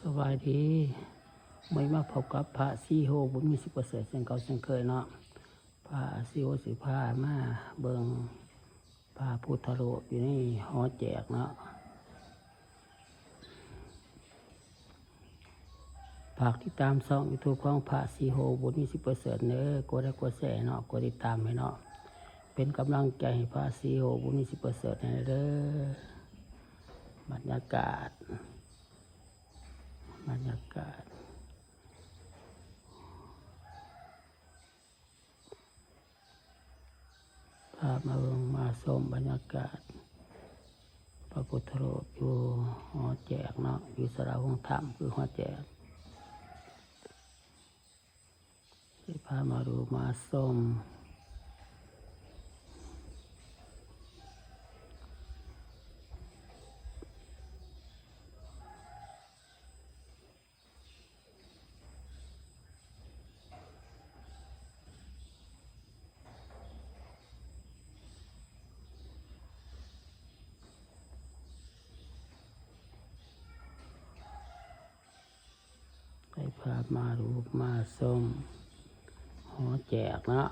สบายดีไม่มาพบกับพระซีโฮบุญมีสิบประเสริฐเสียงเก่าเสียงเคยเนาะพระซีโฮสิพามาเบิงพระพุทธรูปอยู่นี่หอแจกเนาะฝากติดตามช่องยูทูบของพระซีโฮบุญมีสิบประเสริฐเนื้อกดไลค์กดแชร์เนาะกดติดตามให้เนาะเป็นกำลังใจให้พระซีโฮบุญมีสิบประเสริฐเด้อบรรยากาศพามาเบิ่งมาชมบรรยากาศพระพุทธรูปอยู่หอแจกเนาะอยู่สระวงธรรมคือหอแจกที่พามาดูมาชมให้พามาดูมาชมหอแจกเนาะ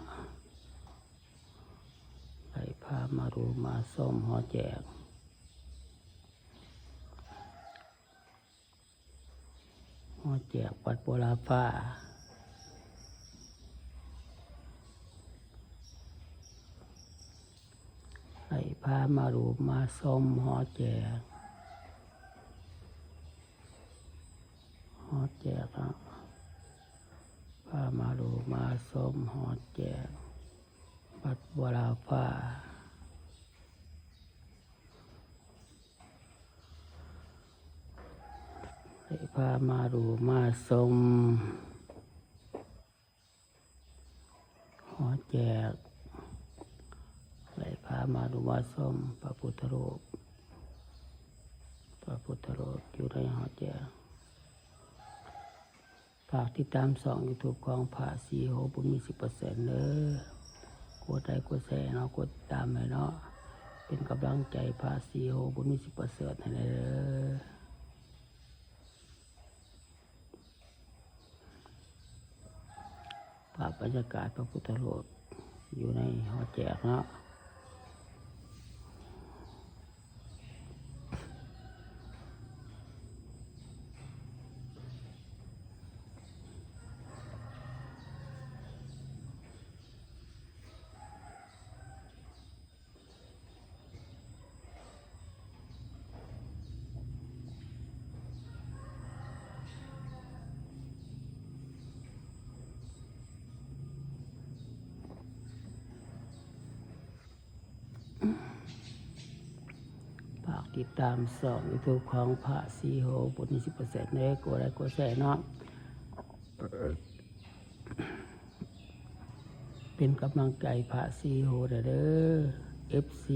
ให้พามาดูมาชมหอแจกหอแจกวัดโบราณฟ้าให้พามาดูมาชมหอแจกเนาะพามาดูมาชมหอแจกวัดโบราณฟ้าให้พามาดูมาชมหอแจกให้พามาดูมาชมพระพุทธรูปอยู่ในหอแจกฝากติดตามช่อง YouTube ของพระซีโฮบุญมี10%เด้อกดไลค์กดแชร์เนาะกดติดตามให้เนาะเป็นกำลังใจพระซีโฮบุญมี10%ให้เด้อภาพบรรยากาศพระพุทธรูปอยู่ในหอแจกเนาะฝากติดตามช่อง YouTube ของพระซีโฮบุญมี10%เด้อกดไลค์กดแชร์เนาะเป็นกำลังใจพระซีโฮเด้อ FC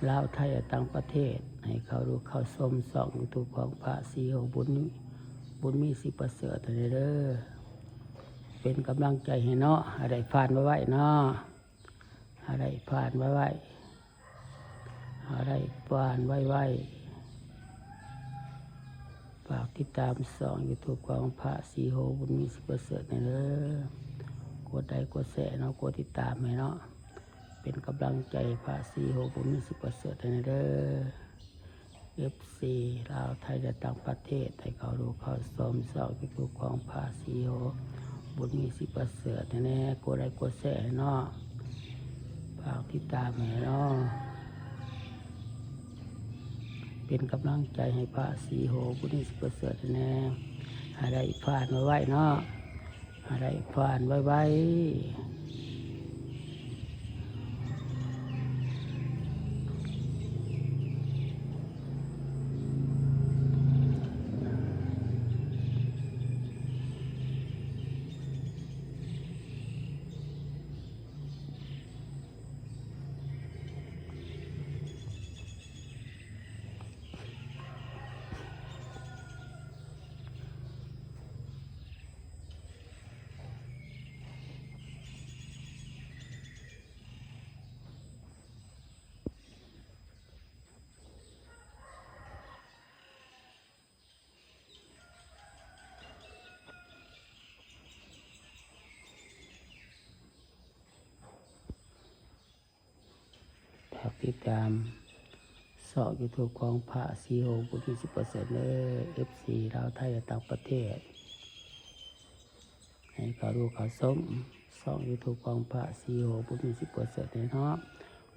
ลาวไทยต่างประเทศให้เขาดูเข้าชมช่อง YouTube ของพระซีโฮบุญมี10%เด้อเป็นกำลังใจให้เนาะให้ได้ผ่านไว้เนาะให้ได้ผ่านไว้ฝากติดตามช่อง YouTube ของพระซีโฮบุญมี10%เด้อกดไลค์กดแชร์เนาะกดติดตามให้เนาะเป็นกำลังใจพระซีโฮบุญมี10%เด้อ FC ลาวไทยและต่างประเทศให้เขาดูเขาชมช่อง YouTube ของพระซีโฮบุญมี10%แน่กดไลค์กดแชร์เนาะฝากติดตามให้เนาะเป็นกำลังใจให้พระซีโฮบุญมี10%แน่ให้ได้ผ่านไว้เนาะให้ได้ผ่านไว้ ติดตามสอบยูทูบของพระซีโฮบุญมี10%เด้อ FC ลาวไทยและต่างประเทศให้เขาดูเขาส้มสองยูทูบของพระซีโฮบุญมี10%ให้เนาะ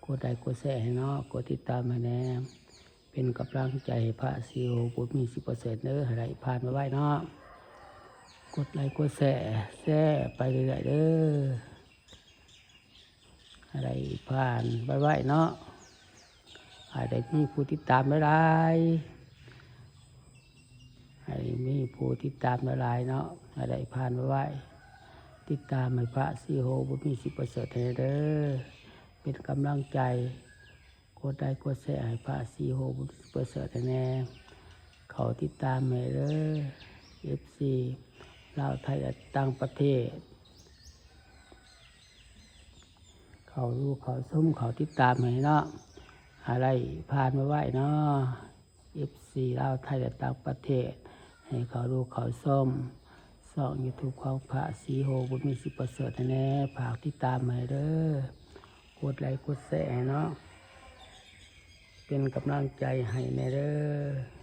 กดไลค์กดแชร์ให้เนาะกดติดตามให้แน่เป็นกำลังใจให้พระซีโฮบุญมี10%เด้อให้ได้ผ่านมาไว้เนาะกดไลค์กดแชร์ไปเรื่อยๆเด้อให้ได้ผ่านไว้เนาะให้ได้มีผู้ติดตามหลายๆให้มีผู้ติดตามหลายๆเนาะให้ได้ผ่านไว้ติดตามให้พระซีโฮบุญมี10%ให้เด้อเป็นกำลังใจกดไลค์กดแชร์ให้พระซีโฮบุญมี10%ให้แน่เขาติดตามให้เด้อ FC ลาวไทยและต่างประเทศเขาดูเขาส้มเขาติดตามให้เนาะอะไรผ่านมาไว้เนาะ FC ลาวไทยและต่างประเทศให้เขาดูเขาส้มสองยูทูบของพระซีโฮบุญมี10%แน่ฝากติดตามให้เด้อกดไลค์กดแชร์เนาะเป็นกำลังใจให้แน่เด้อ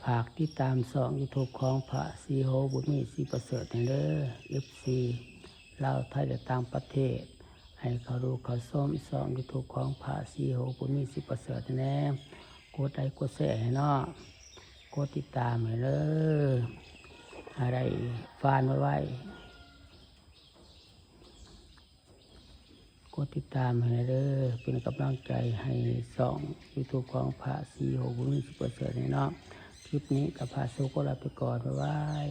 ฝากติดตามสองยูทูบของพระซีโฮบุญมี10%ให้เด้อ FC ลาวไทยและต่างประเทศให้เขาดูเขาส้มสองยูทูบของพระซีโฮบุญมี10%แน่กดไลค์กดแชร์ให้เนาะกดติดตามให้เด้ออะไรฟานไว้กดติดตามให้เด้อเป็นกำลังใจให้สองยูทูบของพระซีโฮบุญมี10%ให้เนาะคลิปนี้กับพระสุก็ลาไปก่อนบ๊ายบาย